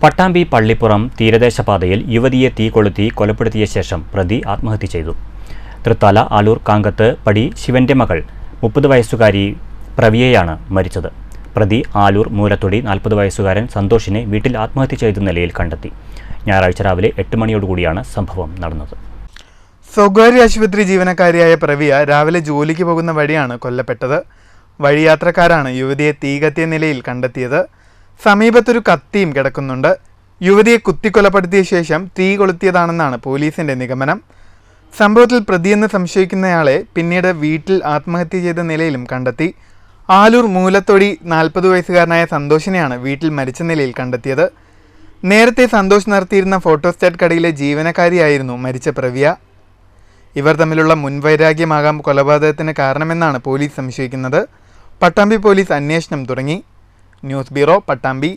പട്ടാമ്പി പള്ളിപ്പുറം തീരദേശപാതയിൽ യുവതിയെ തീ കൊളുത്തി കൊലപ്പെടുത്തിയ ശേഷം പ്രതി ആത്മഹത്യ ചെയ്തു. തൃത്താല ആലൂർ കാങ്കത്ത് പടി ശിവന്റെ മകൾ 30 വയസ്സുകാരി പ്രവിയയാണ് മരിച്ചത്. പ്രതി ആലൂർ മൂലത്തൊടി 40 വയസ്സുകാരൻ സന്തോഷിനെ വീട്ടിൽ ആത്മഹത്യ ചെയ്ത നിലയിൽ കണ്ടെത്തി. ഞായറാഴ്ച രാവിലെ 8 മണിയോടുകൂടിയാണ് സംഭവം നടന്നത്. സ്വകാര്യ ആശുപത്രി ജീവനക്കാരിയായ പ്രവിയ രാവിലെ ജോലിക്ക് പോകുന്ന വഴിയാണ് കൊല്ലപ്പെട്ടത്. വഴിയാത്രക്കാരാണ് യുവതിയെ തീ കത്തിയ നിലയിൽ കണ്ടെത്തിയത്. സമീപത്തൊരു കത്തിയും കിടക്കുന്നുണ്ട്. യുവതിയെ കുത്തിക്കൊലപ്പെടുത്തിയ ശേഷം തീ കൊളുത്തിയതാണെന്നാണ് പോലീസിന്റെ നിഗമനം. സംഭവത്തിൽ പ്രതിയെന്ന് സംശയിക്കുന്നയാളെ പിന്നീട് വീട്ടിൽ ആത്മഹത്യ ചെയ്ത നിലയിലും കണ്ടെത്തി. ആലൂർ മൂലത്തൊടി 40 വയസ്സുകാരനായ സന്തോഷിനെയാണ് വീട്ടിൽ മരിച്ച നിലയിൽ കണ്ടെത്തിയത്. നേരത്തെ സന്തോഷ് നടത്തിയിരുന്ന ഫോട്ടോസ്റ്റാറ്റ് കടയിലെ ജീവനക്കാരിയായിരുന്നു മരിച്ച പ്രവിയ. ഇവർ തമ്മിലുള്ള മുൻവൈരാഗ്യമാകാം കൊലപാതകത്തിന് കാരണമെന്നാണ് പോലീസ് സംശയിക്കുന്നത്. പട്ടാമ്പി പോലീസ് അന്വേഷണം തുടങ്ങി. News bureau, Pattambi.